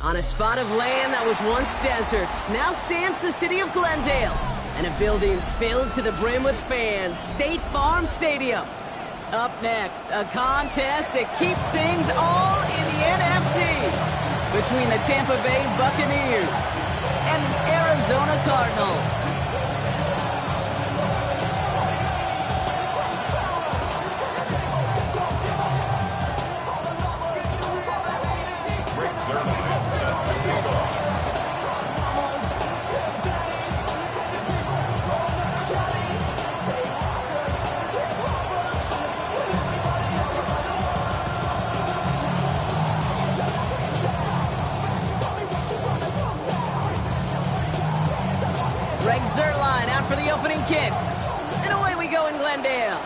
On a spot of land that was once desert, now stands the city of Glendale, and a building filled to the brim with fans, State Farm Stadium. Up next, a contest that keeps things all in the NFC between the Tampa Bay Buccaneers and the Arizona Cardinals. Zerline out for the opening kick. And away we go in Glendale.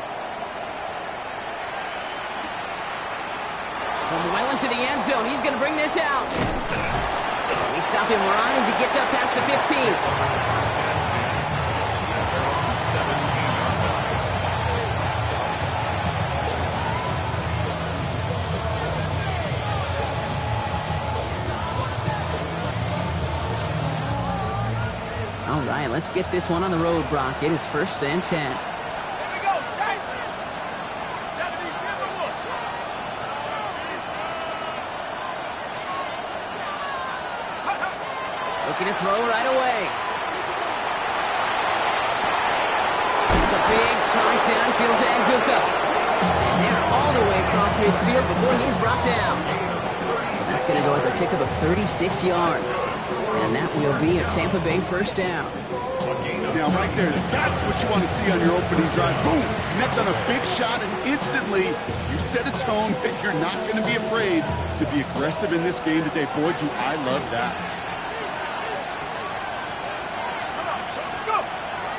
From well into the end zone, he's going to bring this out. We stop him right as he gets up past the 15. All right, let's get this one on the road, Brock. It is 1st and 10. Here we go, straight. Looking to throw right away. It's a big strike downfield to Anguka. And they're all the way across midfield before he's brought down. That's going to go as a pickup of 36 yards. And that will be a Tampa Bay 1st down. Now, right there, that's what you want to see on your opening drive. Boom! Connect on a big shot, and instantly you set a tone that you're not going to be afraid to be aggressive in this game today. Boy, do I love that.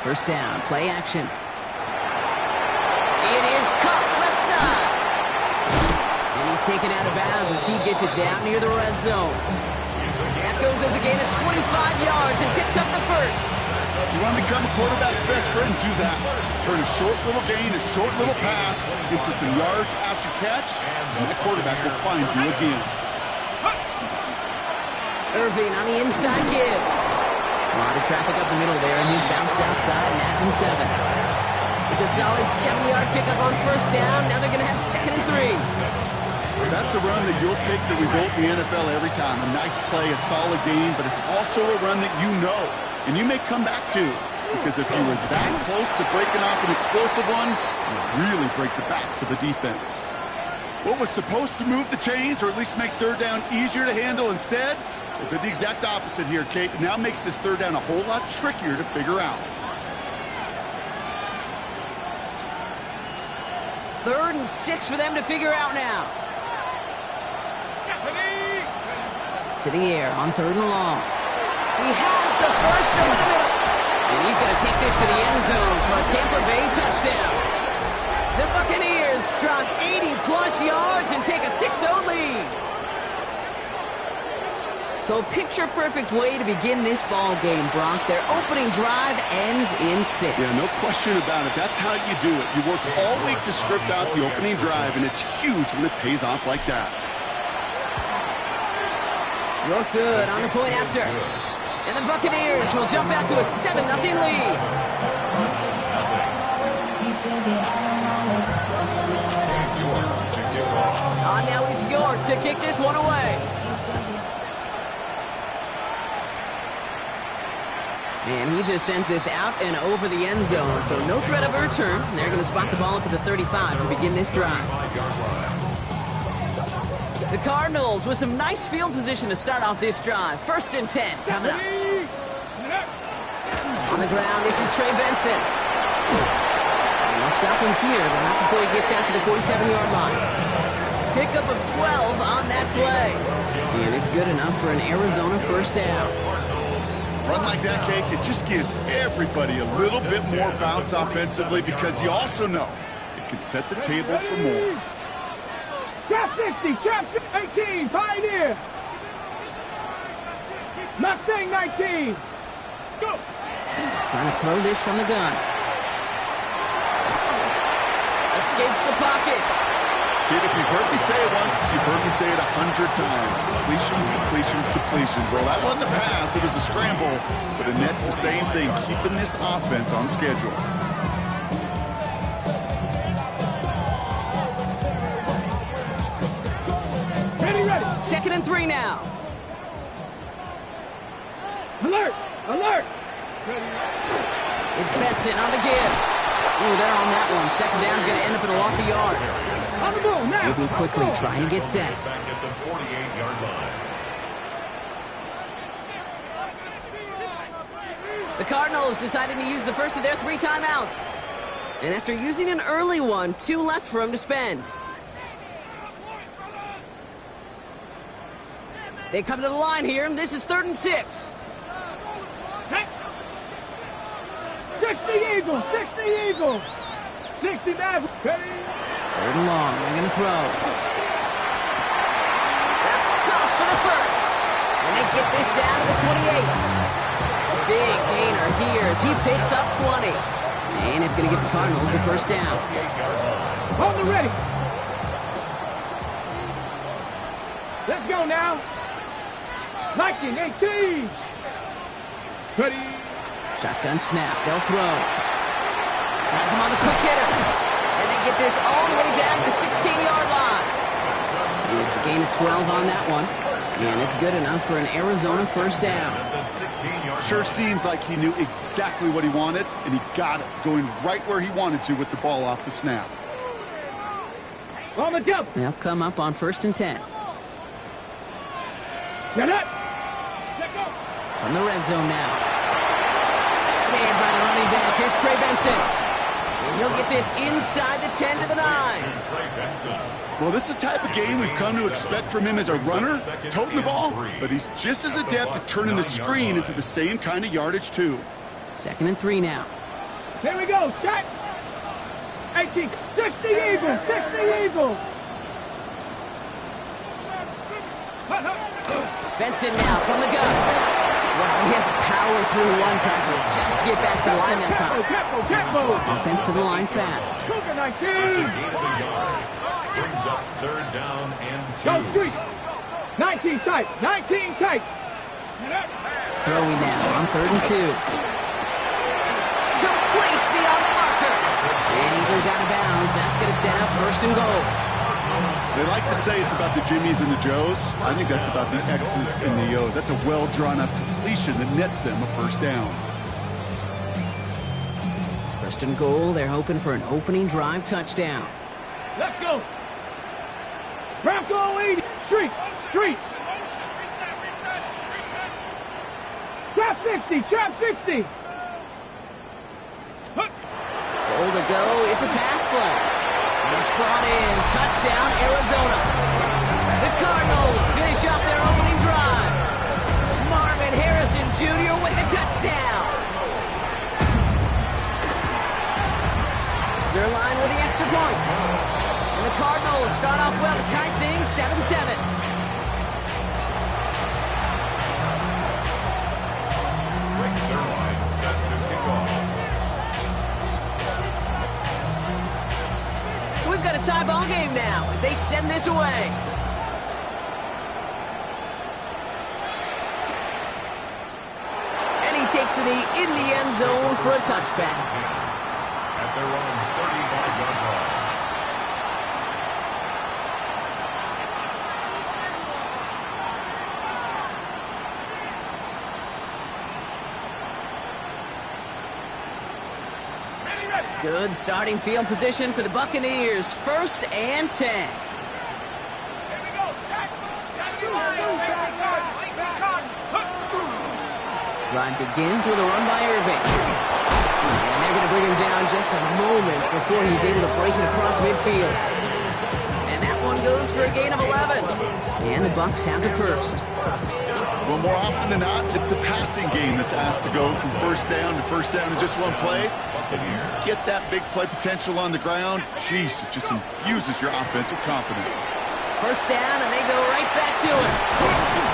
1st down, play action. It is caught left side. And he's taken out of bounds as he gets it down near the red zone. That goes as a gain of 25 yards and picks up the 1st. You want to become a quarterback's best friend, do that. Turn a short little gain, a short little pass into some yards after catch, and the quarterback will find you again. Irving on the inside give. A lot of traffic up the middle there, and he's bounced outside and has him 7. It's a solid 7-yard pickup on 1st down. Now they're going to have 2nd and 3. That's a run that you'll take the result in the NFL every time. A nice play, a solid game, but it's also a run that you know, and you may come back to, because if you were that close to breaking off an explosive one, you really break the backs of the defense. What was supposed to move the chains, or at least make 3rd down easier to handle instead, well, did the exact opposite here, Kate. It now makes this 3rd down a whole lot trickier to figure out. 3rd and 6 for them to figure out now. To the air on 3rd and long. He has the 1st over the middle. And he's going to take this to the end zone for a Tampa Bay touchdown. The Buccaneers drop 80-plus yards and take a 6-0 lead. So a picture-perfect way to begin this ball game, Brock. Their opening drive ends in 6. Yeah, no question about it. That's how you do it. You work all week to script out the opening drive, and it's huge when it pays off like that. You're good on the point after. And the Buccaneers will jump out to a 7-0 lead. Now is York to kick this one away. And he just sends this out and over the end zone. So no threat of a return. And they're going to spot the ball up at the 35 to begin this drive. The Cardinals with some nice field position to start off this drive. 1st and 10 coming up. On the ground, this is Trey Benson. And they'll stop him here, but not before he gets out to the 47-yard line. Pickup of 12 on that play. And it's good enough for an Arizona 1st down. Run like that, Kate, it just gives everybody a little bit more bounce offensively, because you also know it can set the table for more. Trap 60, trap 18, Pioneer. Mustang 19. Go. Trying to throw this from the gun. Escapes the pocket. Kid, if you've heard me say it once, you've heard me say it 100 times. Completions, completions, completions. Well, that wasn't a pass. It was a scramble. But the net's the same thing, keeping this offense on schedule. Ready. 2nd and 3 now. Alert! Alert! It's Benson on the give. Ooh, they're on that one. 2nd down's going to end up in a loss of yards. On the ball now. Moving quickly, trying to get set. Back at the 48-yard line. The Cardinals decided to use the first of their 3 timeouts. And after using an early one, 2 left for them to spend. They come to the line here, and this is 3rd and 6. 60 Eagles! 60 Eagles! 60 Mavericks! 3rd and long, they're going to throw. That's caught for the first. And they get this down to the 28. Big gainer here as he picks up 20. And it's going to give the Cardinals a first down. On the ready! Let's go now! 19, 18! Ready! Shotgun snap, they'll throw. Has him on the quick hitter. And they get this all the way down to the 16-yard line. It's a gain of 12 on that one. And it's good enough for an Arizona first down. Sure seems like he knew exactly what he wanted, and he got it, going right where he wanted to with the ball off the snap. On the double! They'll come up on 1st and 10. Get up! Let go! From the red zone now. Snared by the running back. Here's Trey Benson. And he'll get this inside the 10 to the 9. Well, this is the type of game we've come to expect from him as a runner, toting the ball, but he's just as adept at turning the screen into the same kind of yardage, too. 2nd and 3 now. Here we go, set! 18, 60 Eagles! 60 Eagles! Benson now from the gun. Wow, he had to power through one tackle just to get back to the line that time. Tempo! Offense to the line fast. Cougar 19! Brings up 3rd down and 2. Go street! 19 tight! 19 tight! Throwing now on 3rd and 2. Complete beyond the marker. And he goes out of bounds. That's going to set up 1st and goal. They like to say it's about the Jimmies and the Joes. I think that's about the X's and the O's. That's a well-drawn-up completion that nets them a first down. 1st and goal. They're hoping for an opening drive touchdown. Let's go! Bronco 80! Street! Trap 60! Trap 60! Goal to go. It's a pass play. And it's brought in. Touchdown, Arizona. The Cardinals finish up their opening drive. Marvin Harrison Jr. with the touchdown. Zerline with the extra point. And the Cardinals start off well to tie things 7-7. Rick Zerline set to kick off. So we've got a tie ball game now as they send this away. And he takes the knee in the end zone for a touchback. At their own 35-yard line. Good starting field position for the Buccaneers. 1st and 10. Here we go, set! Drive begins with a run by Irving. And they're going to bring him down just a moment before he's able to break it across midfield. And that one goes for a gain of 11. And the Bucs have the first. Well, more often than not, it's the passing game that's asked to go from first down in just one play. Get that big play potential on the ground. Jeez, it just infuses your offense with confidence. First down, and they go right back to it.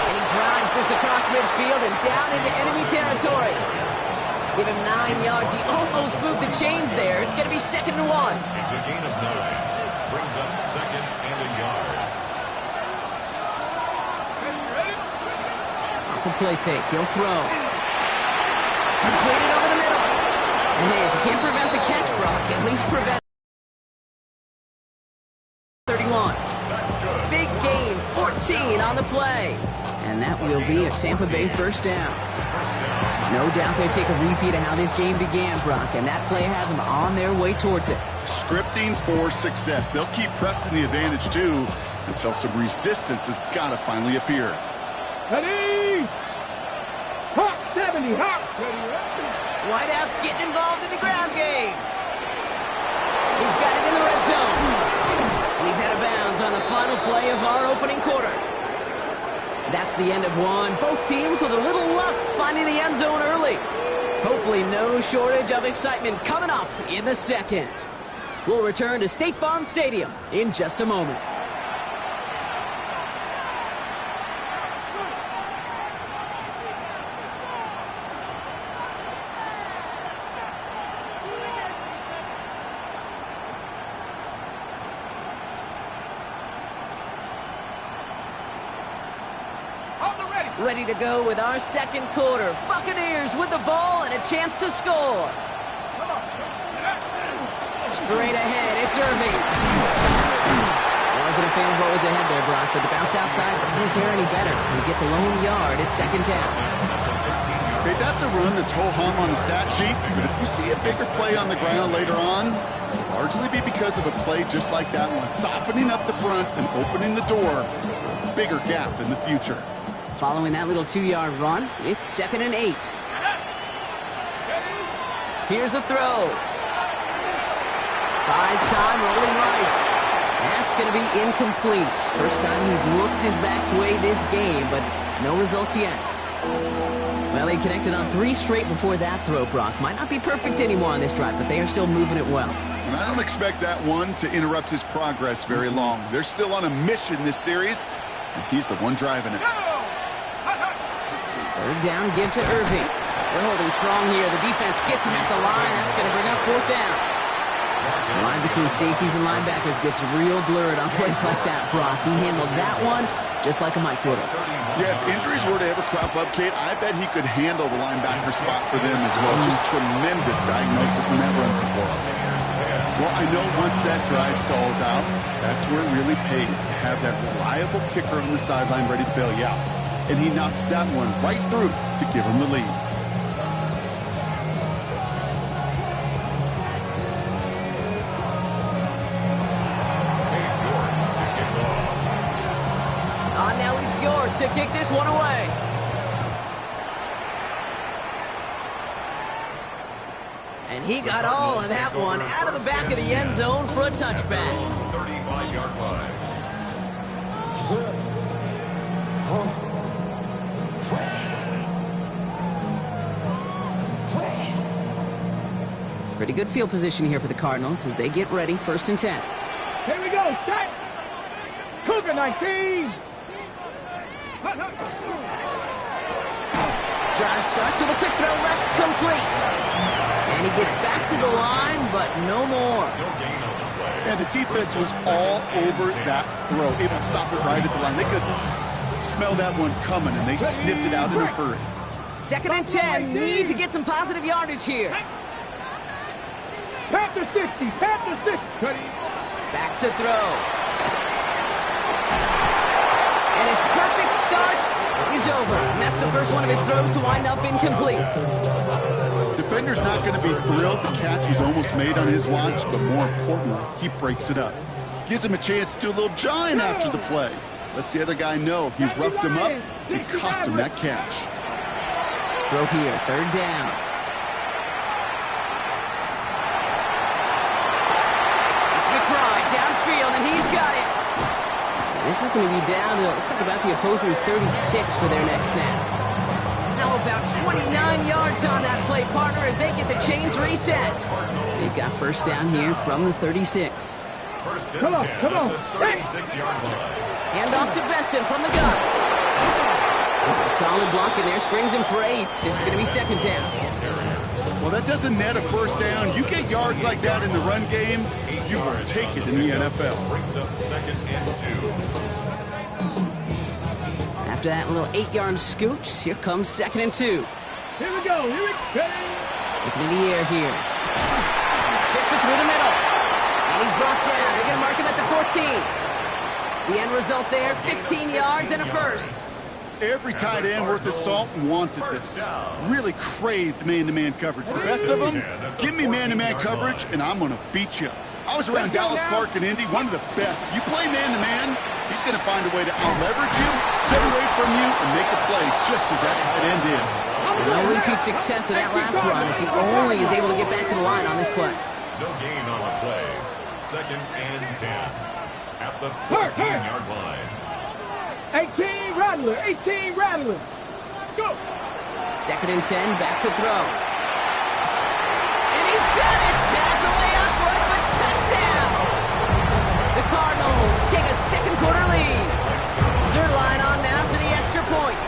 And he drives this across midfield and down into enemy territory. Give him 9 yards. He almost moved the chains there. It's going to be 2nd and 1. It's a gain of 9. brings up second and a yard. Off the play fake, he'll throw. Completed over the middle. And hey, if you can't prevent the catch, Brock, at least prevent 31. Big gain, 14 on the play. And that will be a Tampa Bay first down. No doubt they take a repeat of how this game began, Brock, and that play has them on their way towards it. Scripting for success. They'll keep pressing the advantage, too, until some resistance has got to finally appear. Ready! Hawk 70, Hawk! Whiteout's getting involved in the ground game. He's got it in the red zone. And he's out of bounds on the final play of our opening quarter. That's the end of one. Both teams with a little luck finding the end zone early. Hopefully no shortage of excitement coming up in the second. We'll return to State Farm Stadium in just a moment. Ready to go with our second quarter. Buccaneers with the ball and a chance to score. Straight ahead, it's Irving. I wasn't a fan of what was ahead there, Brock, but the bounce outside doesn't fare any better. He gets a lone yard at second down. Okay, that's a run that's ho-hum on the stat sheet, but if you see a bigger play on the ground later on, it'll largely be because of a play just like that one, softening up the front and opening the door for a bigger gap in the future. Following that little 2-yard run, it's 2nd and 8. Here's a throw. Buys time, rolling right. That's going to be incomplete. First time he's looked his back's way this game, but no results yet. Well, they connected on 3 straight before that throw, Brock. Might not be perfect anymore on this drive, but they are still moving it well. And I don't expect that one to interrupt his progress very long. They're still on a mission this series, and he's the one driving it. Third down, give to Irving. They're holding strong here. The defense gets him at the line. That's going to bring up 4th down. The line between safeties and linebackers gets real blurred on plays like that, Brock. He handled that one just like a Mike would have. Yeah, if injuries were to ever crop up, Kate, I bet he could handle the linebacker spot for them as well. Just tremendous diagnosis in that run support. Well, I know once that drive stalls out, that's where it really pays to have that reliable kicker on the sideline ready to bail you out. And he knocks that one right through to give him the lead. Now he's York to kick this one away. And he got all of that one out of the back of the end zone for a touchback. 35-yard line. Pretty good field position here for the Cardinals as they get ready, 1st and 10. Here we go, set! Cougar 19! Drive starts with a quick throw left, complete. And he gets back to the line, but no more. And the defense was all over that throw, able to stop it right at the line. They could smell that one coming, and they sniffed it out in a hurry. 2nd and 10, need to get some positive yardage here. Panther 60, Panther 60. Back to throw. And his perfect start is over. And that's the first one of his throws to wind up incomplete. Defender's not going to be thrilled the catch was almost made on his watch, but more importantly, he breaks it up. Gives him a chance to do a little jawing after the play. Lets the other guy know he roughed him up. It cost him that catch. Throw here, 3rd down. Downfield, and he's got it. And this is going to be down to, it looks like about the opposing 36 for their next snap. Now about 29 yards on that play, partner, as they get the chains reset. They've got 1st down here from the 36. Come on, come on. 36-yard line. Hand off to Benson from the gun. That's a solid block in there, springs him for 8. It's going to be 2nd down. Well, that doesn't net a first down. You get yards like that in the run game, you will take it in the NFL. Brings up 2nd and 2. After that little 8-yard scoot, here comes 2nd and 2. Here we go. Here we go. Looking in the air here. Fits it through the middle. And he's brought down. They're going to mark him at the 14. The end result there, 15 yards and a first. Every tight end worth his salt wanted this. Really craved man-to-man coverage. The best of them, give me man-to-man coverage, and I'm going to beat you. I was around Dallas Clark and Indy, one of the best. You play man-to-man, he's going to find a way to out-leverage you, set away from you, and make a play just as that tight end did. No repeat success of that last run as he only is able to get back to the line on this play. No gain on the play. 2nd and 10. At the 14-yard line. 18 Rattler. 18 Rattler. Let's go. 2nd and 10, back to throw. And he's got it. That's a layup for a touchdown. The Cardinals take a second quarter lead. Zerline on now for the extra point.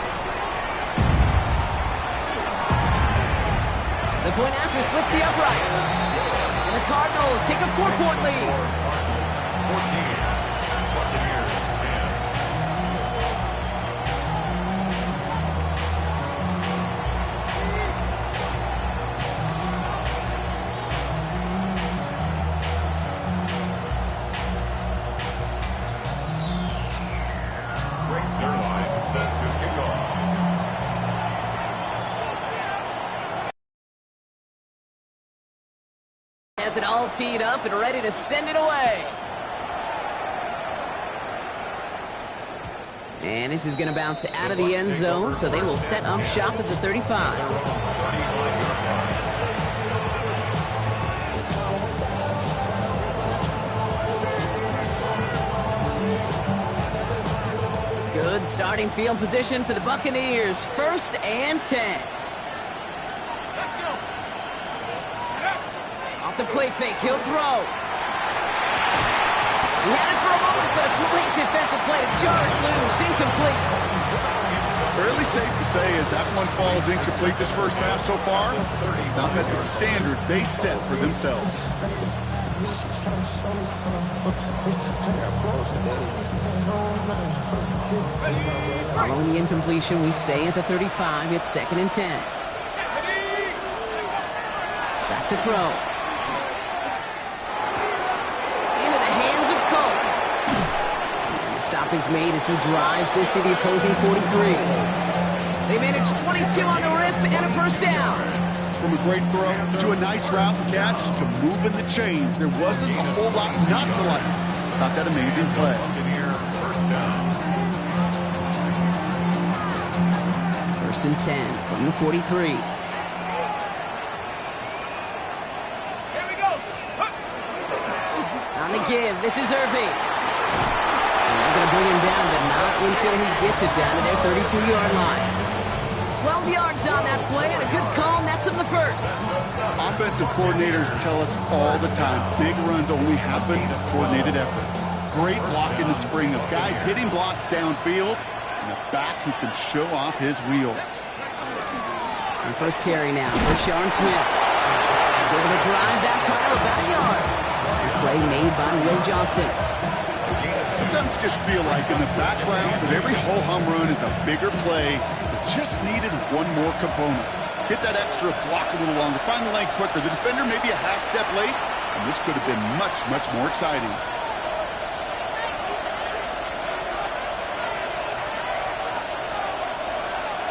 The point after splits the upright. And the Cardinals take a 4-point lead. 14. Buccaneers 10. Zerline set to kick off. Has it all teed up and ready to send it away. And this is going to bounce out of the end zone, so they will set up shop at the 35. Good starting field position for the Buccaneers. 1st and 10. Off the play fake, he'll throw. He had it for a moment, but a great defensive play to jar it loose. Incomplete. Fairly safe to say as that one falls incomplete this first half so far, it's not met the standard they set for themselves. Following the incompletion, we stay at the 35. It's 2nd and 10. Back to throw. Into the hands of Cole. And the stop is made as he drives this to the opposing 43. They manage 22 on the rip and a first down. From a great throw to a nice route and catch to moving the chains, there wasn't a whole lot not to like about that amazing play. Buccaneer first down. 1st and 10 from the 43. Here we go. On the give, this is Irving. And they're going to bring him down, but not until he gets it down to their 32-yard line. 12 yards on that play, and a good call nets him the first. Offensive coordinators tell us all the time, big runs only happen with coordinated efforts. Great block in the spring of guys hitting blocks downfield, and a back who can show off his wheels. And first carry now for Sean Smith. He's able to drive that pile about a yard. The play made by Will Johnson. Sometimes just feel like in the background of every ho-hum run is a bigger play that just needed one more component. Hit that extra block a little longer, find the lane quicker. The defender may be a half step late, and this could have been much, much more exciting.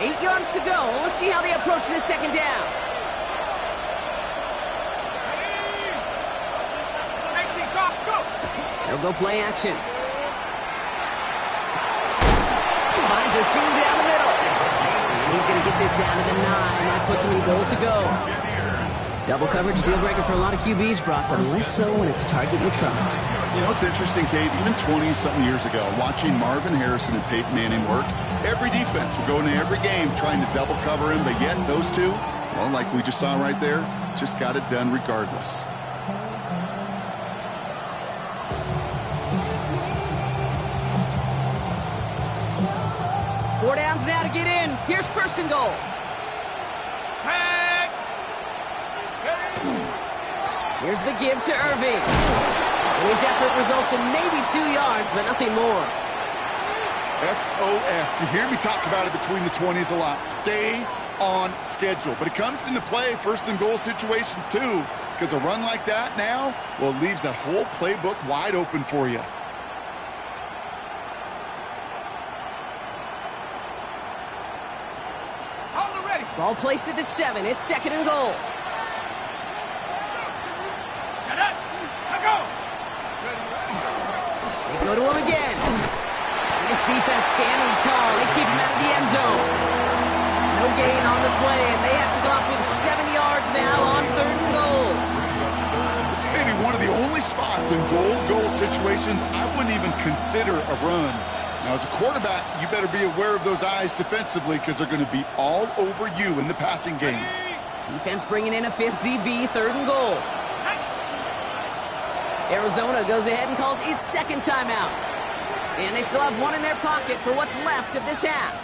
Eight yards to go. Let's see how they approach this second down. 18, go. They'll go play action. Finds a seam down the middle. And he's going to get this down to the 9. That puts him in goal to go. Double coverage, deal breaker for a lot of QBs, Brock, but less so when it's a target you trust. You know, it's interesting, Kate, even 20-something years ago, watching Marvin Harrison and Peyton Manning work, every defense would go into every game trying to double cover him, but yet those two, well, like we just saw right there, just got it done regardless. Four downs now to get in. Here's 1st and goal. Set. Here's the give to Irving. And his effort results in maybe 2 yards, but nothing more. SOS. You hear me talk about it between the 20s a lot. Stay on schedule. But it comes into play first and goal situations too, because a run like that now, well, it leaves that whole playbook wide open for you. Ball placed at the 7. It's 2nd and goal. Set up. Go. They go to him again. And this defense standing tall. They keep him out of the end zone. No gain on the play, and they have to come up with 7 yards now on 3rd and goal. This may be one of the only spots in goal situations I wouldn't even consider a run. Now, as a quarterback, you better be aware of those eyes defensively because they're going to be all over you in the passing game. Defense bringing in a 5th DB, 3rd and goal. Arizona goes ahead and calls its 2nd timeout. And they still have 1 in their pocket for what's left of this half.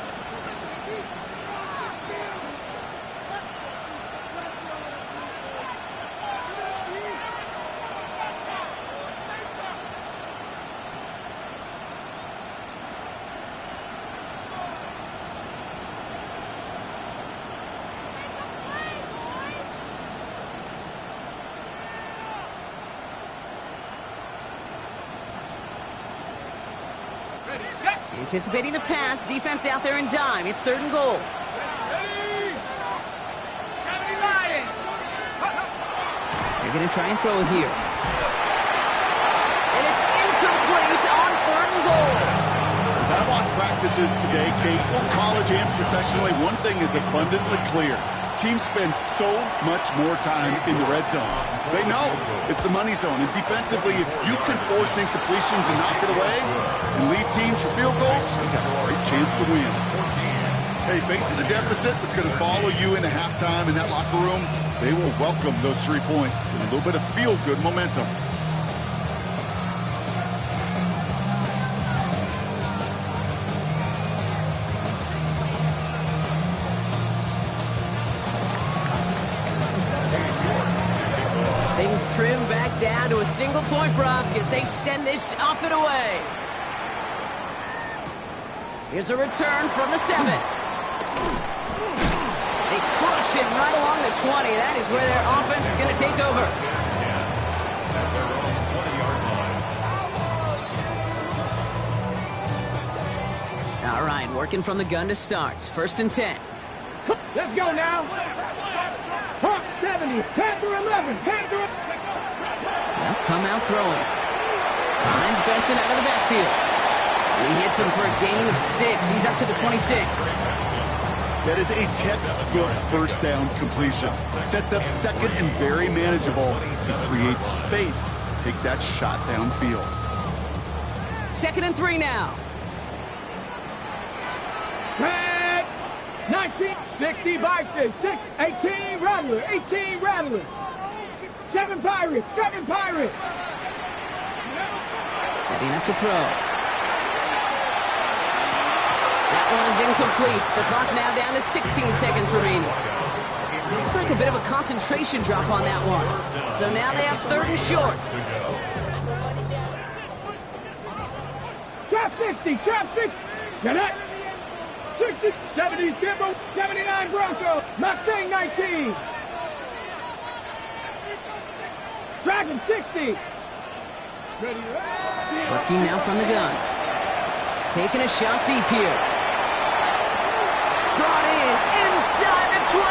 Anticipating the pass, defense out there in dime. It's 3rd and goal. They're going to try and throw it here. And it's incomplete on 3rd and goal. As I watch practices today, Kate, both college and professionally, one thing is abundantly clear. Teams spend so much more time in the red zone. They know it's the money zone. And defensively, if you can force incompletions and knock it away and lead teams for field goals, you've got a great chance to win. Hey, facing a deficit that's going to follow you into halftime in that locker room, they will welcome those 3 points and a little bit of feel-good momentum. Things trim back down to a single-point Brock as they send this off and away. Here's a return from the 7. They crush it right along the 20. That is where their offense is going to take over. All right, working from the gun to start. 1st and 10. Let's go now. Hawk 70, Panther 11, Panther. Well, come out throwing. Finds Benson out of the backfield. He hits him for a gain of 6. He's up to the 26. That is a textbook first down completion. Sets up 2nd and very manageable. It creates space to take that shot downfield. 2nd and 3 now. 19, 60 Vikings, 18 Rattler, 18 Rattler. 7 Pirates, 7 Pirates. Setting up to throw. That one is incomplete. The clock now down to 16 seconds remaining. Looked like a bit of a concentration drop on that one. So now they have 3rd and short. Trap 60, trap 60. Get it. 60, 70 Timbo, 79 Bronco, Mustang 19. Dragon 60. Working now from the gun. Taking a shot deep here. Brought in inside the 20.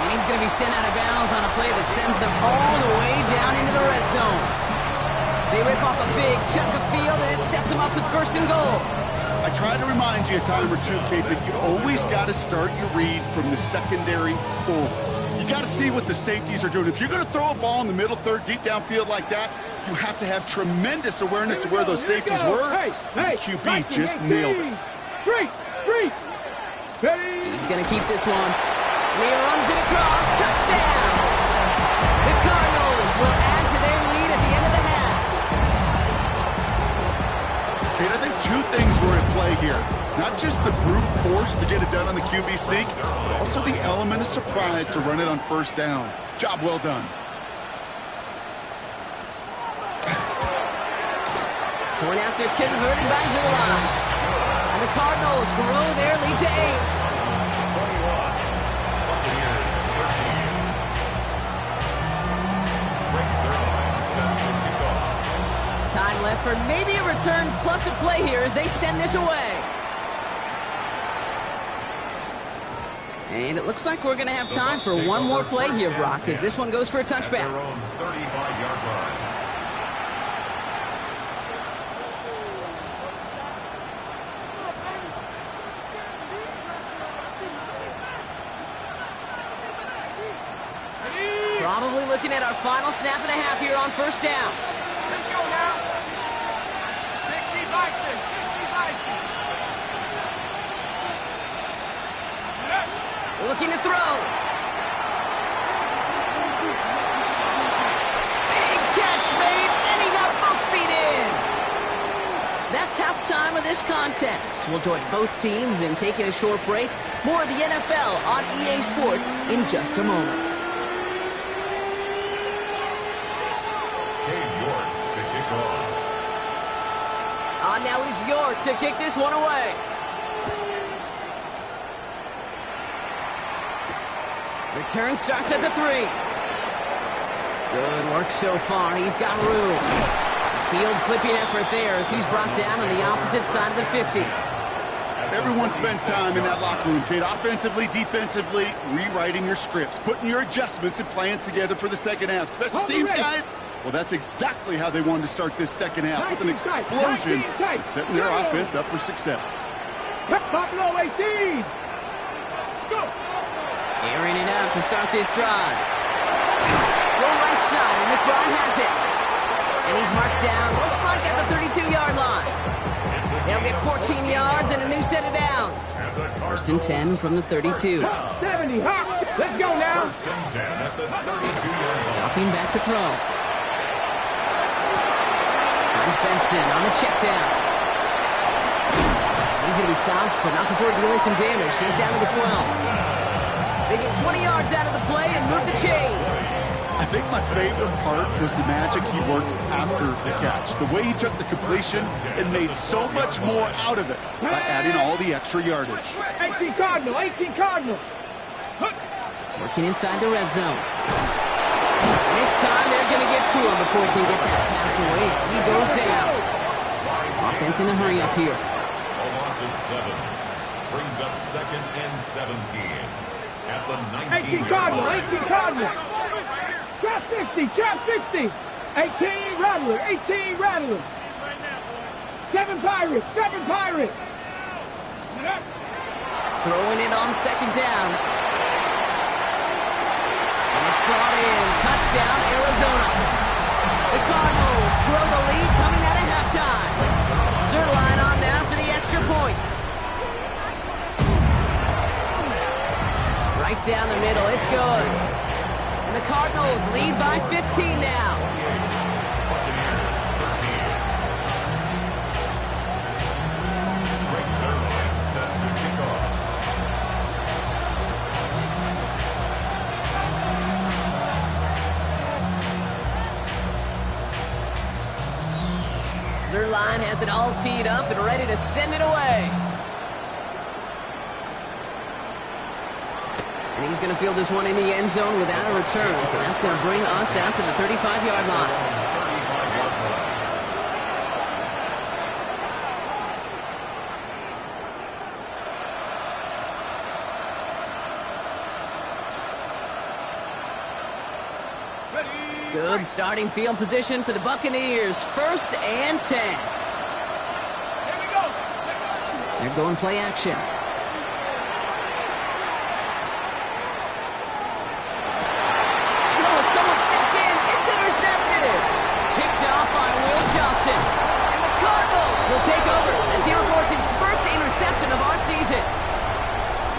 And he's going to be sent out of bounds on a play that sends them all the way down into the red zone. They rip off a big chunk of field and it sets them up with 1st and goal. I try to remind you a time or two, Kate, that you always got to start your read from the secondary forward. You got to see what the safeties are doing. If you're going to throw a ball in the middle third, deep downfield like that, you have to have tremendous awareness of where those safeties were. The QB just nailed it. Straight. He's going to keep this one. And he runs it across. Touchdown! The Cardinals will add to their lead at the end of the half. Kate, I think 2 things were in play play here. Not just the brute force to get it done on the QB sneak, but also the element of surprise to run it on first down. Job well done. Point after converted by Zerline. And the Cardinals grow their lead to 8. 21. Buccaneers 13. Frank Zerline set to kick off. Time left for maybe a return plus a play here as they send this away. And it looks like we're going to have time for one more play here, Brock, as this one goes for a touchback. Their own 35-yard line. Probably looking at our final snap of the half here on first down. Let's go now. 60 by 6. 60 by 6. Looking to throw. Big catch made, and he got both feet in. That's halftime of this contest. We'll join both teams in taking a short break. More of the NFL on EA Sports in just a moment. Now is York to kick this one away. Return starts at the 3. Good work so far. He's got room. Field flipping effort there as he's brought down on the opposite side of the 50. Everyone spends time in that locker room, kid. Offensively, defensively, rewriting your scripts, putting your adjustments and plans together for the second half. Special teams, guys, well, that's exactly how they wanted to start this second half, with an explosion and setting their offense up for success. Buffalo 18. Let's go. Airing it out to start this drive. Go right side, and McBride has it. And he's marked down, looks like at the 32-yard line. They'll get 14 yards and a new set of downs. First and 10 from the 32. 70, hop. Let's go now. First and 10 at the 32-yard line. Dropping back to throw. Finds Benson on the check down. He's going to be stopped, but not before dealing some damage. He's down to the 12. They get 20 yards out of the play and move the chains. I think my favorite part was the magic he worked after the catch. The way he took the completion and made so much more out of it by adding all the extra yardage. 18 Cardinal, 18 Cardinal. Working inside the red zone. And this time they're going to get to him before he can get that pass away. So he goes down. Offense in a hurry up here. A loss of 7. Brings up second and 17. At the 18 19-yard Cardinal, line. 18 Cardinal. Trap 60, trap 60. 18 Rattler, 18 Rattler. 7 Pirates, 7 Pirates. Throwing it on second down. And it's brought in. Touchdown, Arizona. The Cardinals grow the lead coming out of halftime. Zerline on now for the extra point. Right down the middle. It's good. And the Cardinals lead by 15 now. Buccaneers 13. Frank Zerline set to kick off. Zerline has it all teed up and ready to send it away. And he's going to field this one in the end zone without a return. So that's going to bring us out to the 35-yard line. 35-yard line. Good starting field position for the Buccaneers. First and 10. They're going play action. Someone stepped in. It's intercepted. Picked off by Will Johnson. And the Cardinals will take over as he records his first interception of our season.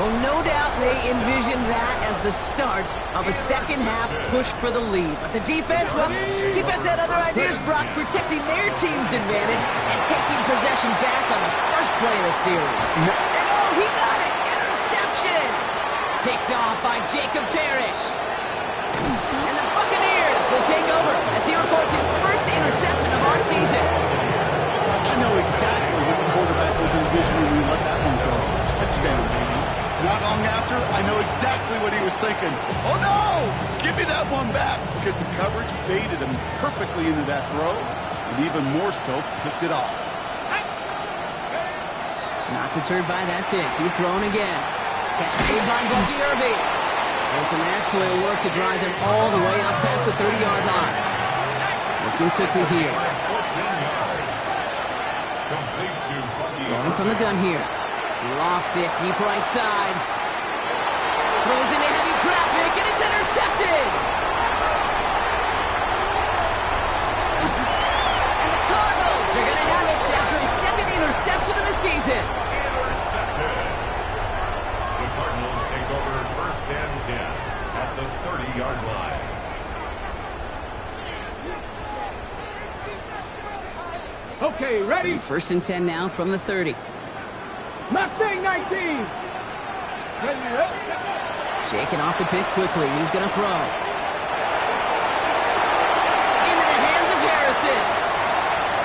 Well, no doubt they envisioned that as the start of a second-half push for the lead. But the defense, well, defense had other ideas, Brock, protecting their team's advantage and taking possession back on the first play of the series. And oh, he got it! Interception! Picked off by Jacob Parrish. And the Buccaneers will take over as he records his first interception of our season. I know exactly what the quarterback was envisioning when he let that one go. Touchdown, baby. Not long after, I know exactly what he was thinking. Oh, no! Give me that one back! Because the coverage baited him perfectly into that throw, and even more so, picked it off. Not deterred by that pick. He's throwing again. Catch made by Bucky Irving. And some excellent work to drive them all the way up past the 30-yard line. Looking quickly here. 14 yards. Complete to Bucky. Throwing from the gun here. He lofts it deep right side. Throws into heavy traffic, and it's intercepted! And the Cardinals are going to have it after his second interception of the season. Intercepted. The Cardinals take over first and 10 at the 30-yard line. Okay, ready? So first and 10 now from the 30. Mustang 19. Ready, ready. Shaking off the pick quickly. He's going to throw. Into the hands of Harrison.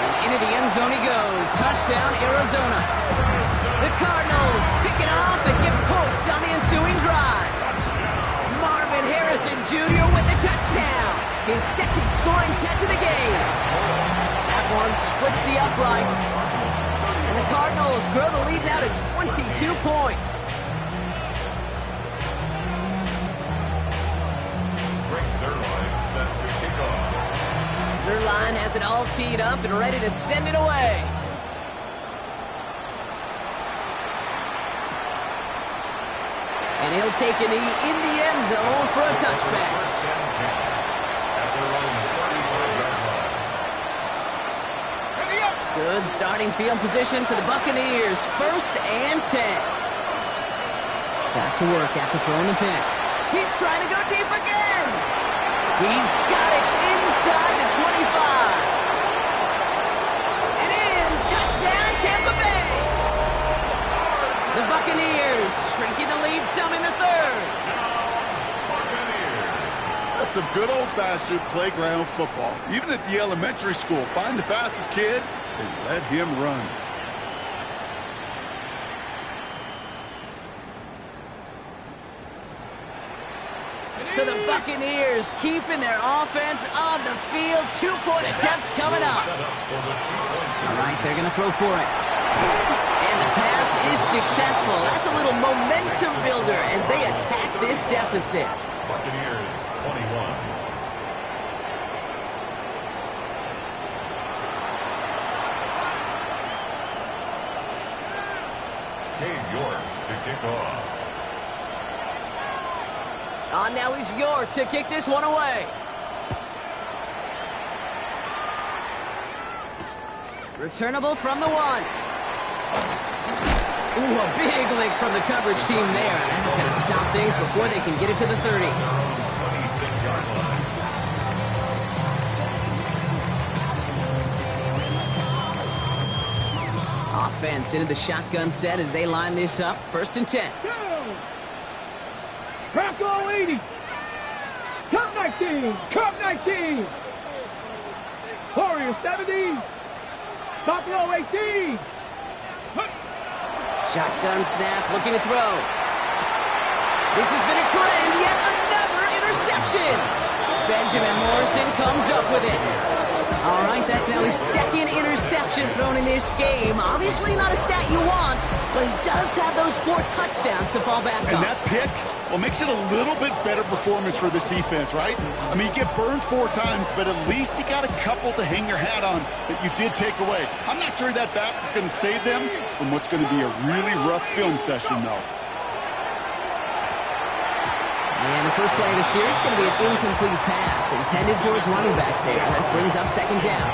And into the end zone he goes. Touchdown, Arizona. The Cardinals pick it off and get points on the ensuing drive. Marvin Harrison Jr. with the touchdown. His second scoring catch of the game. That one splits the uprights. And the Cardinals grow the lead now to 22 points. Greg Zerline set to kick off. Zerline has it all teed up and ready to send it away. And he'll take a knee in the end zone for a touchback. First and 10 at their own 35-yard line. Good starting field position for the Buccaneers. First and 10. Back to work after throwing the pick. He's trying to go deep again. He's got it inside the 25. And in, touchdown Tampa Bay. The Buccaneers shrinking the lead some in the third. That's some good old-fashioned playground football. Even at the elementary school, find the fastest kid and let him run. So the Buccaneers keeping their offense on the field. 2-point attempt coming up. All right, they're going to throw for it. And the pass is successful. That's a little momentum builder as they attack this deficit. Buccaneers 21. Cade York to kick off. On now is York to kick this one away. Returnable from the 1. Ooh, a big lick from the coverage team there. That's going to stop things before they can get it to the 30. 26-yard line. Offense into the shotgun set as they line this up. First and 10. Bronco 80. Cup 19. Cup 19. Warrior 70. Buffalo 18. Shotgun snap, looking to throw. This has been a trend, yet another interception. Benjamin Morrison comes up with it. All right, that's now his second interception thrown in this game. Obviously not a stat you want, but he does have those 4 touchdowns to fall back on. And that pick, well, makes it a little bit better performance for this defense, right? I mean, you get burned 4 times, but at least you got a couple to hang your hat on that you did take away. I'm not sure that fact is going to save them from what's going to be a really rough film session, though. And the first play of the series is going to be an incomplete pass intended for his running back there. That brings up second down.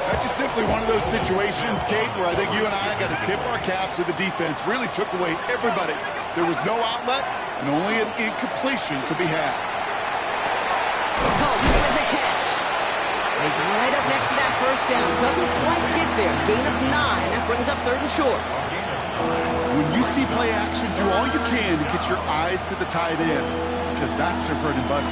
That It's just simply one of those situations, Kate, where I think you and I got to tip our cap to the defense. Really took away everybody. There was no outlet, and only an incompletion could be had. Colt with the catch. He's right up next to that first down. Doesn't quite get there. Gain of 9. That brings up 3rd and short. When you see play action, do all you can to get your eyes to the tight end, because that's their bread and butter.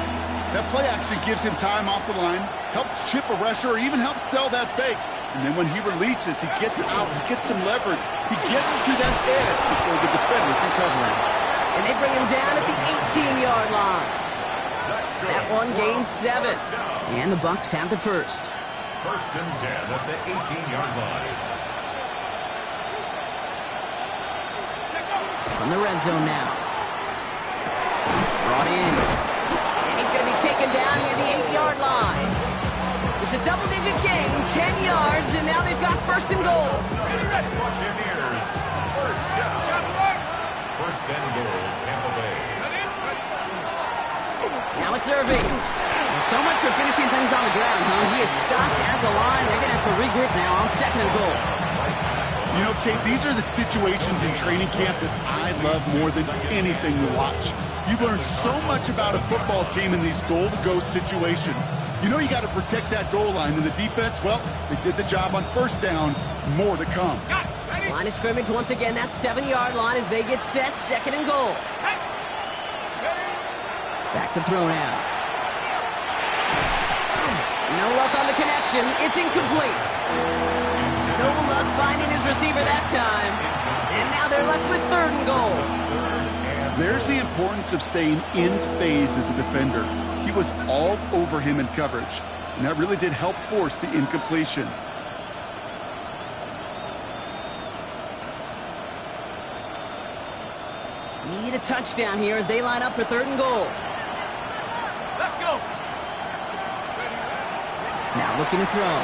That play action gives him time off the line, helps chip a rusher, or even helps sell that fake. And then when he releases, he gets out, he gets some leverage. He gets to that edge before the defender can cover him. And they bring him down at the 18-yard line. That one gains 7. And the Bucs have the first. 1st and 10 at the 18-yard line. From the red zone now. Brought in. And he's going to be taken down near the 8-yard line. It's a double-digit gain, 10 yards, and now they've got 1st and goal. Buccaneers, 1st down. 1st and goal, Tampa Bay. Now it's Irving. So much for finishing things on the ground, huh? He is stopped at the line. They're going to have to regroup now on 2nd and goal. You know, Kate, these are the situations in training camp that I love more than anything to watch. You learn so much about a football team in these goal-to-go situations. You know you got to protect that goal line, and the defense, well, they did the job on 1st down. More to come. Line of scrimmage once again, that 7-yard line as they get set, 2nd and goal. Back to throw now. No luck on the connection. It's incomplete. No luck finding his receiver that time. And now they're left with 3rd and goal. There's the importance of staying in phase as a defender. He was all over him in coverage, and that really did help force the incompletion. Need a touchdown here as they line up for 3rd and goal. Let's go. Now looking to throw.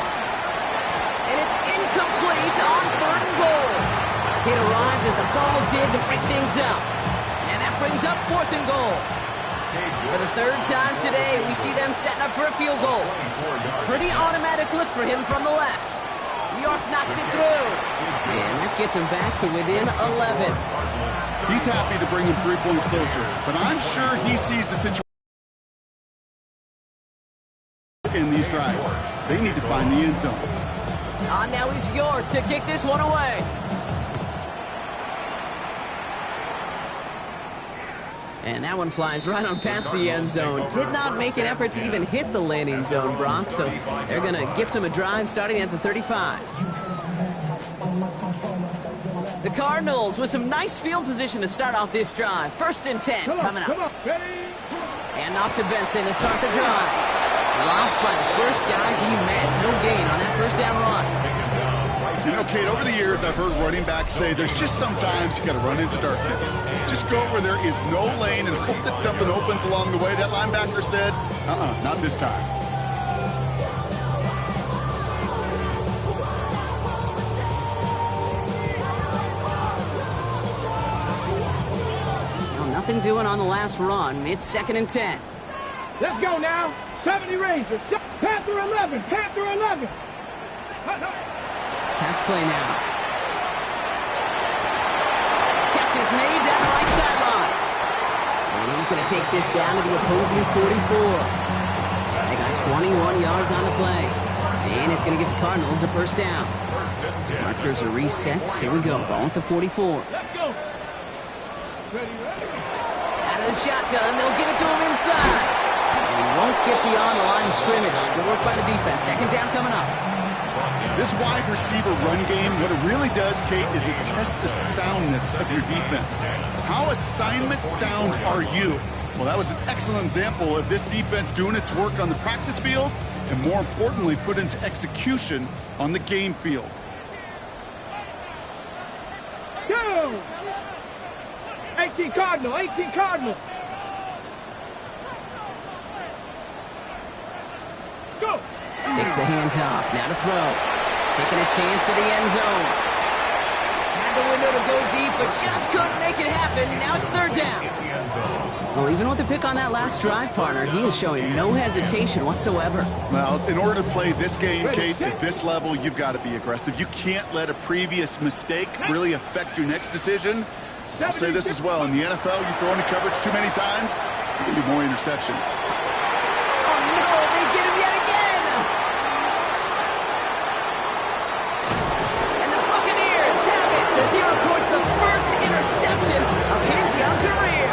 And it's incomplete on 3rd and goal. It arrived as the ball did to break things up. And that brings up 4th and goal. For the 3rd time today, we see them setting up for a field goal. Pretty automatic look for him from the left. York knocks it through. And that gets him back to within 11. He's happy to bring him 3 points closer, but I'm sure he sees the situation in these drives. They need to find the end zone. Now is York to kick this one away. And that one flies right on past the end zone. Did not make an effort to even hit the landing zone, Brock, so they're going to gift him a drive starting at the 35. The Cardinals with some nice field position to start off this drive. 1st and 10 coming up. And off to Benson to start the drive. Dropped by the first guy he met. No gain on that 1st down run. You know, Kate, over the years, I've heard running backs say there's just sometimes you got to run into darkness. Just go where there is no lane and hope that something opens along the way. That linebacker said, not this time. Well, nothing doing on the last run. It's 2nd and 10. Let's go now. 70 Rangers. Panther 11. Panther 11. Pass play now. Catch is made down the right sideline. And he's going to take this down to the opposing 44. They got 21 yards on the play. And it's going to give the Cardinals a 1st down. Markers are reset. Here we go. Ball at the 44. Let's go. Out of the shotgun. They'll give it to him inside. And he won't get beyond the line of scrimmage. Good work by the defense. 2nd down coming up. This wide receiver run game, what it really does, Kate, is it tests the soundness of your defense. How assignment sound are you? Well, that was an excellent example of this defense doing its work on the practice field and, more importantly, put into execution on the game field. Go! 18 Cardinal, 18 Cardinal. Let's go. Takes the handoff. Now to throw. Taking a chance to the end zone. Had the window to to go deep, but just couldn't make it happen. Now it's third down. Well, even with the pick on that last drive, partner, he is showing no hesitation whatsoever. Well, in order to play this game, Kate, at this level, you've got to be aggressive. You can't let a previous mistake really affect your next decision. I'll say this as well. In the NFL, you throw into coverage too many times, there can be more interceptions. Oh, no, they get him yet again. And the Buccaneers have it as he records the first interception of his young career.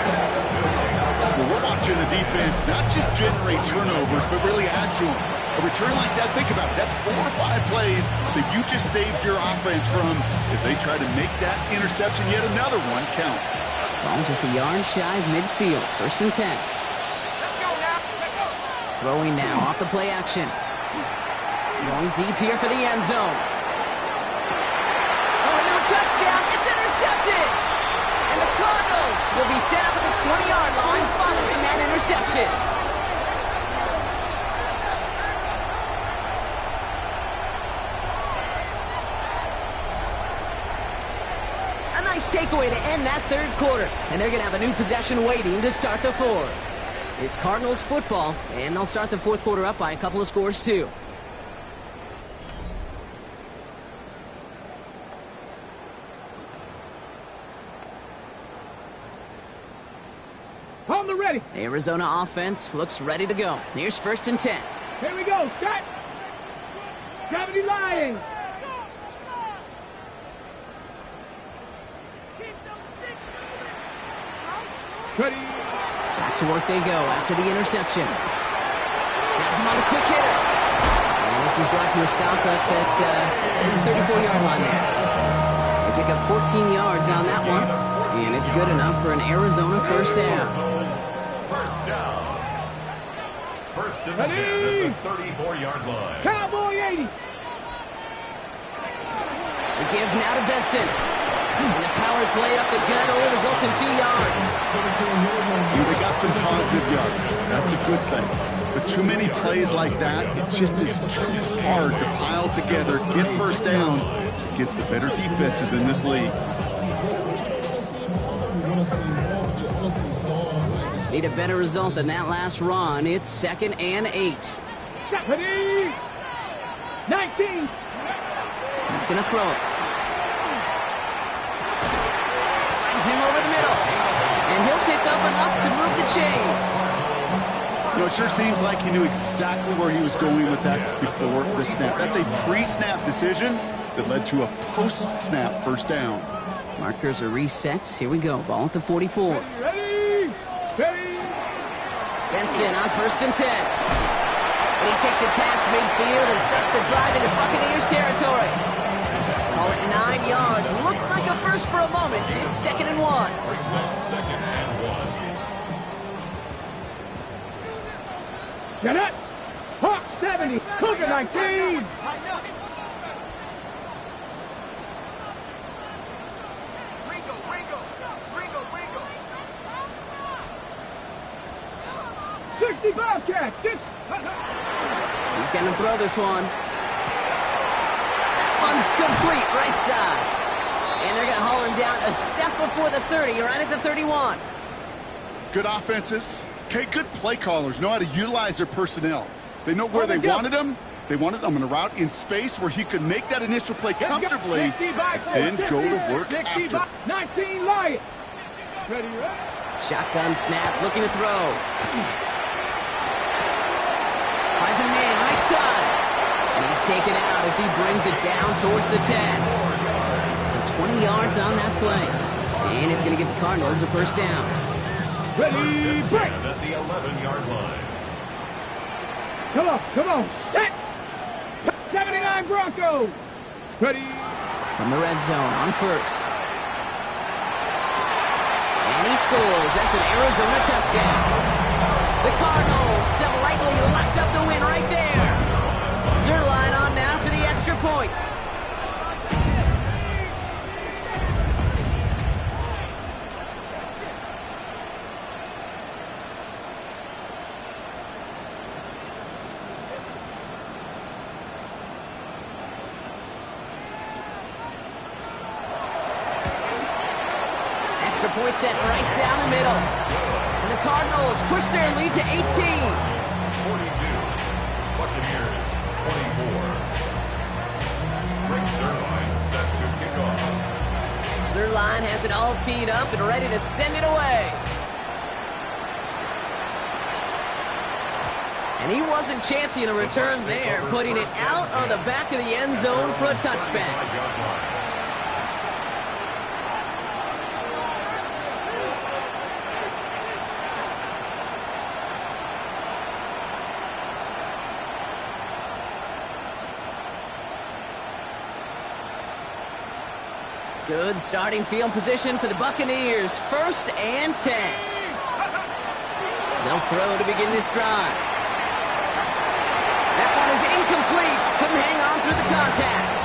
Well, we're watching the defense not just generate turnovers, but really add to them. A return like that, think about it, that's 4 or 5 plays that you just saved your offense from as they try to make that interception, yet another one, count. Ball just a yard shy of midfield, 1st and 10. Let's go now. Let's go. Throwing now off the play action. Going deep here for the end zone. Oh, no touchdown, it's intercepted! And the Cardinals will be set up at the 20-yard line following that interception. A nice takeaway to end that third quarter. And they're going to have a new possession waiting to start the fourth. It's Cardinals football, and they'll start the fourth quarter up by a couple of scores, too. On the ready. Arizona offense looks ready to go. Here's 1st and 10. Here we go. Start. Gravity Lions. Ready. Back to work they go after the interception. That's him on the quick hitter. And this is brought to a stop up at the 34-yard line there. They pick up 14 yards on that one. And it's good enough for an Arizona first down. First down. 1st and 10 at the 34-yard line. Cowboy 80. The give now to Benson. And the power play up the gut only results in 2 yards. They got some positive yards. That's a good thing. But too many plays like that, it just is too hard to pile together, get first downs against the better defenses in this league. Need a better result than that last run. It's 2nd and 8. Ready. 19. He's going to throw it. Finds him over the middle. And he'll pick up enough to move the chains. You know, it sure seems like he knew exactly where he was going with that before the snap. That's a pre-snap decision that led to a post-snap first down. Markers are reset. Here we go. Ball at the 44. Ready. Ready. Benson on 1st and 10. And he takes it past midfield and starts the drive into Buccaneers territory. Call it 9 yards. Looks like a first for a moment. It's 2nd and 1. Brings up 2nd and 1. Get it. Hawk 70. Cougar 19. Bobcat, He's going to throw this one. That one's complete, right side. And they're going to haul him down a step before the 30, right at the 31. Good offenses. Okay, good play callers know how to utilize their personnel. They know where they wanted him. They wanted him in a route in space where he could make that initial play comfortably and then go to work after. 19 Lions. Ready, ready. Shotgun snap, looking to throw. Finds a man right side. And he's taken out as he brings it down towards the 10. So 20 yards on that play. And it's going to give the Cardinals a first down. Ready, break. At the 11-yard line. Come on, set. 79 Broncos. Ready. From the red zone on 1st. And he scores. That's an Arizona touchdown. The Cardinals have likely locked up the win right there. Zerline on now for the extra point. Extra point set right down the middle. And the Cardinals push their lead to 18. 42. Buccaneers 24. Greg Zuerlein set to kick off. Zuerlein has it all teed up and ready to send it away. And he wasn't chancing a return there, putting it out on the back of the end zone for a touchback. Good starting field position for the Buccaneers. 1st and 10. They'll throw to begin this drive. That one is incomplete. Couldn't hang on through the contact.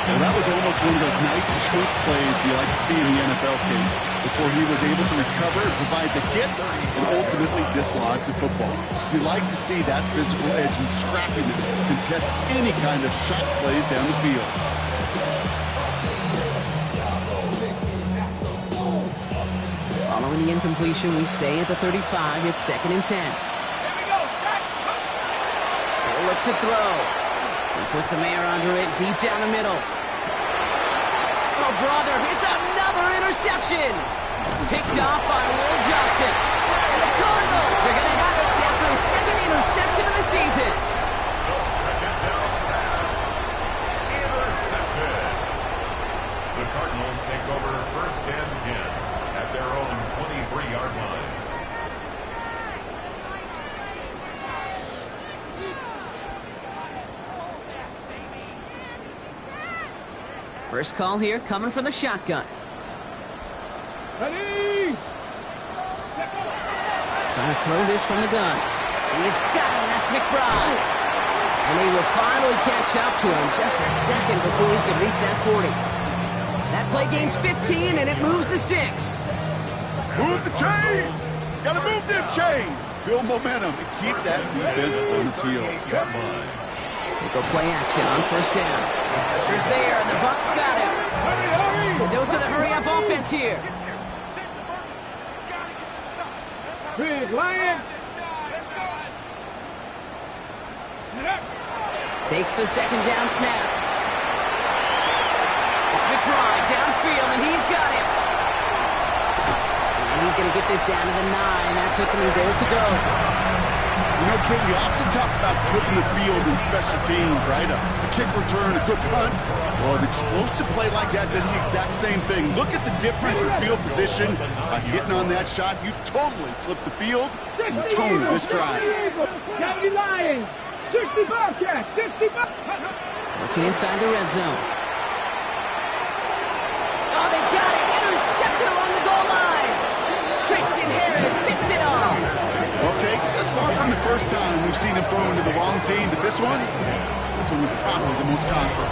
Well, that was almost one of those nice choke plays you like to see in the NFL game. Before he was able to recover and provide the hit and ultimately dislodge the football. You like to see that physical edge and scrappiness to contest any kind of shot plays down the field. Following the incompletion, we stay at the 35. It's 2nd and 10. They'll look to throw. He puts some air under it, deep down the middle. Oh, brother, it's another interception. Picked off by Will Johnson. And the Cardinals are going to have it after his 2nd interception of the season. The 2nd down pass. Intercepted. The Cardinals take over 1st and 10. At their own 23-yard line. First call here coming from the shotgun. Ready! Trying to throw this from the gun. He's got him. That's McBride. And they will finally catch up to him just a second before he could reach that 40. That play gains 15, and it moves the sticks. Move the chains! Gotta move them chains! Build momentum and keep that defense on its heels. They go play action on 1st down. Pressure's there, and the Bucs got him. A dose of the hurry-up offense here. Big Lion. Takes the 2nd down snap. It's McBride downfield, and he's got it. And he's going to get this down to the 9. That puts him in goal to go. You know, Kate, we often talk about flipping the field in special teams, right? A kick return, a good punt. Well, an explosive play like that does the exact same thing. Look at the difference in field position. By hitting on that shot, you've totally flipped the field and the tone of this drive. 70 Lions. 60 Bobcats. 60 Looking inside the red zone. Oh, they got it. Intercepted along the goal line. Christian Harris picks it off. Okay, that's far from the first time we've seen him throw into the wrong team, but this one was probably the most costly.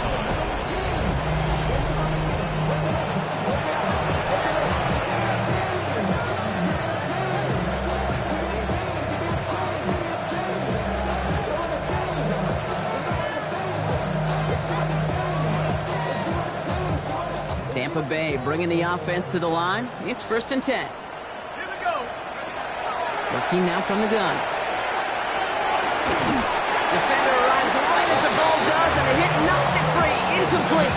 Tampa Bay bringing the offense to the line. It's 1st and 10. Working now from the gun. Defender arrives right as the ball does, and the hit knocks it free. Incomplete.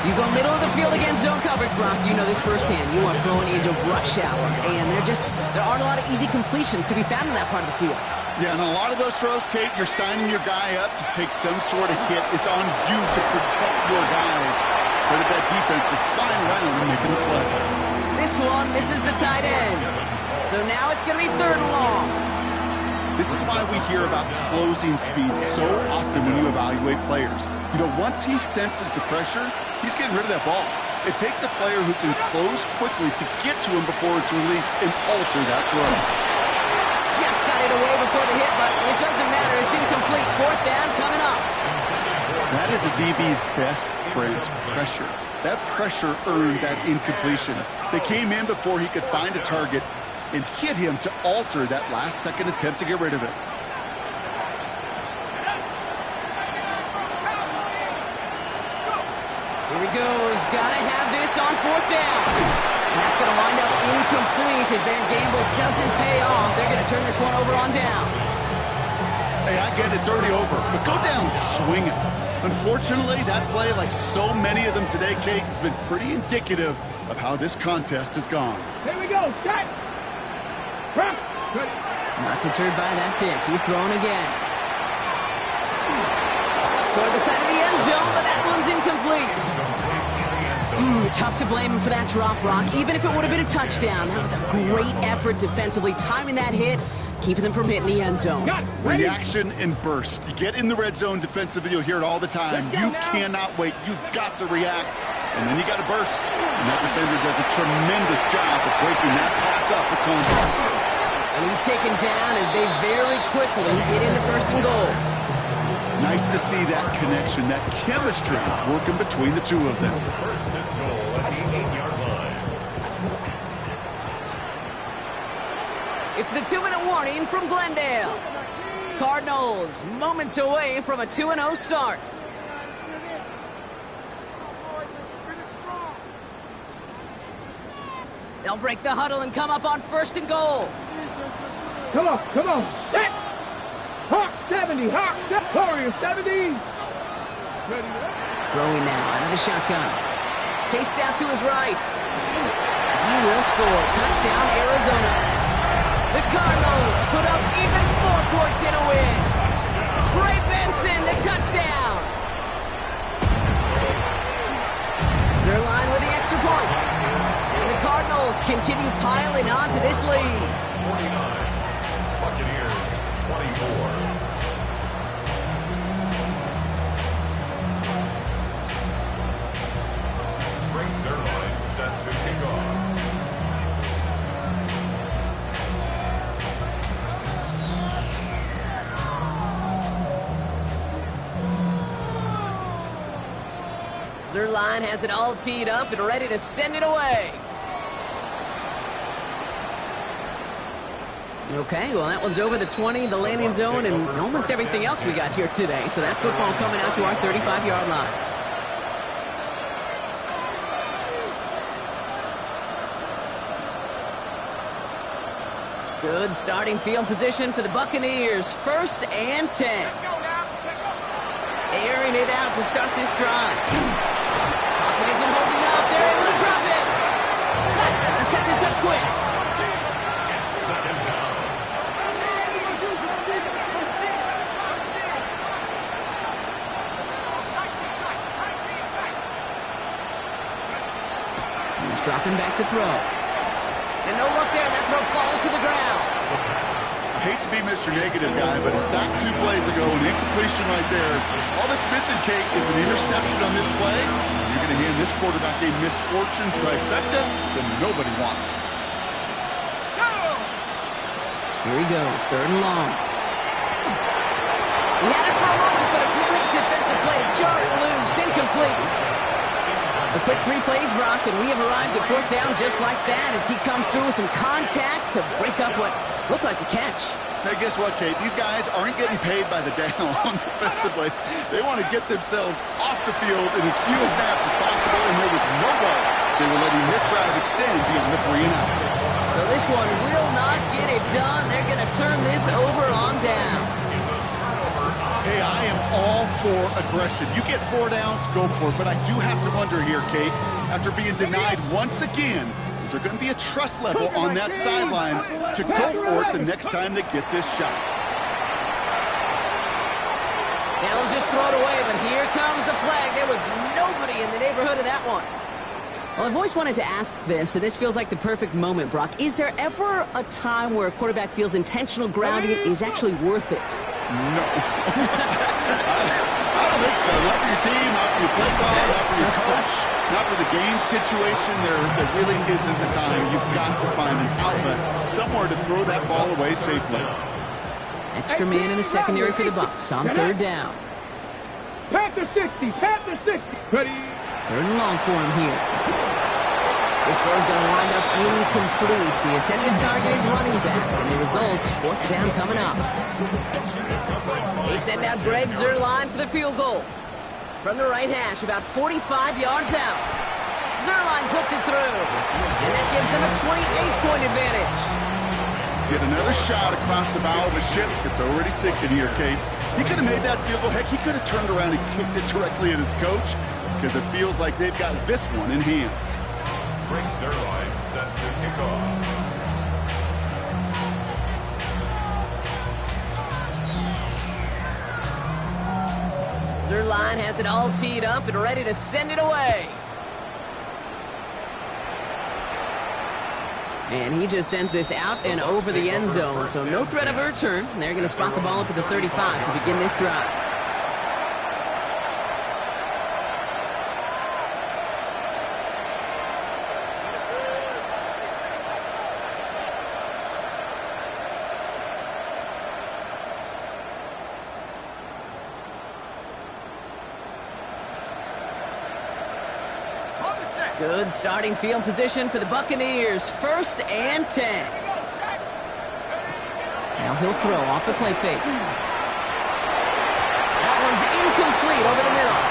You go middle of the field against zone coverage, Brock. You know this firsthand. You are thrown into rush hour, and there aren't a lot of easy completions to be found in that part of the field. Yeah, and a lot of those throws, Kate, you're signing your guy up to take some sort of hit. It's on you to protect your guys. But at that defense, it's flying around and making the play. This one misses the tight end. So now it's going to be 3rd and long. This is why we hear about closing speed so often when you evaluate players. You know, once he senses the pressure, he's getting rid of that ball. It takes a player who can close quickly to get to him before it's released and alter that throw. Just got it away before the hit, but it doesn't matter. It's incomplete. 4th down coming up. That is a DB's best friend, pressure. That pressure earned that incompletion. They came in before he could find a target and hit him to alter that last-second attempt to get rid of it. Here he goes. Got to have this on 4th down. incomplete as their gamble doesn't pay off. They're going to turn this one over on downs. Hey, I get it's already over, but go down swinging. Unfortunately, that play, like so many of them today, Kate, has been pretty indicative of how this contest has gone. Here we go. Set. Press. Not deterred by that pick. He's throwing again. Toward the side of the end zone, but that one's incomplete. Tough to blame him for that drop, Rock. Even if it would have been a touchdown, that was a great effort defensively, timing that hit, keeping them from hitting the end zone. Reaction and burst. You get in the red zone defensively, you'll hear it all the time. You cannot wait. You've got to react, and then you got to burst. And that defender does a tremendous job of breaking that pass up with contact. And he's taken down as they very quickly get into first and goal. Nice to see that connection, that chemistry working between the two of them. First and goal at the 8-yard line. It's the 2-minute warning from Glendale. Cardinals moments away from a 2-0 start. They'll break the huddle and come up on first and goal. Come on, come on. Set. Hawk 70, Hawk, Warrior 70. Throwing now out of the shotgun. Chased out to his right. He will score. Touchdown, Arizona. The Cardinals put up even more points in a win. Trey Benson, the touchdown. Zerline with the extra point. And the Cardinals continue piling on to this lead. 49. Buccaneers 24. Brings their line set to kick off. Zerline has it all teed up and ready to send it away. Okay, well, that one's over the 20, the landing zone, and almost everything else we got here today. So that football coming out to our 35-yard line. Good starting field position for the Buccaneers. 1st and 10. Airing it out to start this drive. Pocket isn't holding up. They're able to drop it. Gotta set this up quick. Second down. He's dropping back to throw. And no look there. That throw falls to the ground. I hate to be Mr. Negative guy, but a sack 2 plays ago, an incompletion right there. All that's missing, Kate, is an interception on this play. You're going to hand this quarterback a misfortune trifecta that nobody wants. Here he goes, 3rd and long. He had it for a moment, but a great defensive play to jar it loose. Incomplete. A quick 3 plays, Brock, and we have arrived at 4th down just like that as he comes through with some contact to break up what looked like a catch. Hey, guess what, Kate? These guys aren't getting paid by the down defensively. They want to get themselves off the field in as few snaps as possible, and there was no way they were letting this drive extend beyond the 3 and out. So this one will not get it done. They're going to turn this over on down. Hey, I am all for aggression. You get 4 downs, go for it. But I do have to wonder here, Kate, after being denied once again, is there going to be a trust level on that sidelines to go for it the next time they get this shot? They'll just throw it away, but here comes the flag. There was nobody in the neighborhood of that one. Well, I've always wanted to ask this, and this feels like the perfect moment, Brock. Is there ever a time where a quarterback feels intentional grounding is actually worth it? No. I don't think so. Not for your team, not for your play call, not for your coach, not for the game situation. There really isn't a time. You've got to find an outlet, somewhere to throw that ball away safely. Extra man in the secondary for the Bucs on 3rd down. Panther 60, Panther 60. Ready. 3rd and long for him here. This throw is going to wind up incomplete. The intended target is running back, and the results, 4th down coming up. They send out Greg Zerline for the field goal. From the right hash, about 45 yards out. Zerline puts it through, and that gives them a 28-point advantage. Get another shot across the bow of a ship that's already sinking here, Kate. He could have made that field goal. Heck, he could have turned around and kicked it directly at his coach because it feels like they've got this one in hand. Brings their line set to kick off. Zerline has it all teed up and ready to send it away. And he just sends this out and over the end zone, so no threat of a return. They're going to spot the ball up at the 35 to begin this drive. Good starting field position for the Buccaneers. 1st and 10. Now he'll throw off the play fake. That one's incomplete over the middle.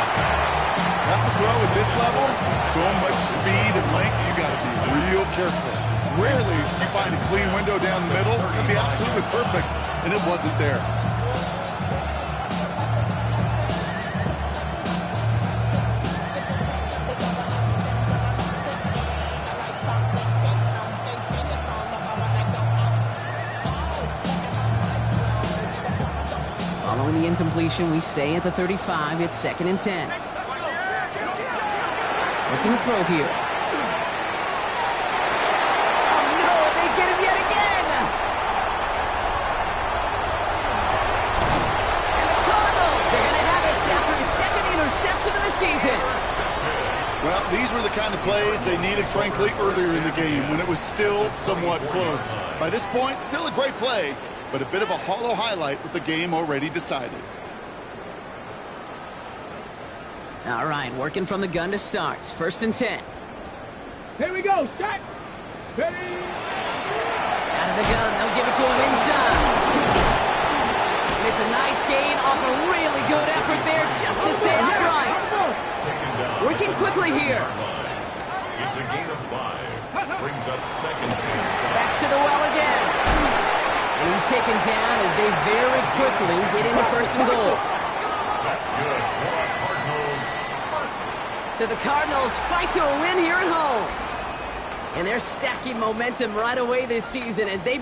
That's a throw at this level. With so much speed and length, you got to be real careful. Rarely do you find a clean window down the middle. It'd be absolutely perfect, and it wasn't there. Following the incompletion, we stay at the 35. It's 2nd and 10. Looking to throw here. Oh, no, they get him yet again! And the Cardinals are going to have it after his 2nd interception of the season. Well, these were the kind of plays they needed, frankly, earlier in the game when it was still somewhat close. By this point, still a great play, but a bit of a hollow highlight with the game already decided. All right, working from the gun to start. 1st and 10. Here we go. Start. Ready. Out of the gun, they'll give it to him inside. And it's a nice gain off a really good effort there just to stay upright. Working quickly here. It's a gain of 5. Brings up 2nd. Back to the well again. And he's taken down as they very quickly get into 1st and goal. That's good for Cardinals. So the Cardinals fight to a win here at home. And they're stacking momentum right away this season as they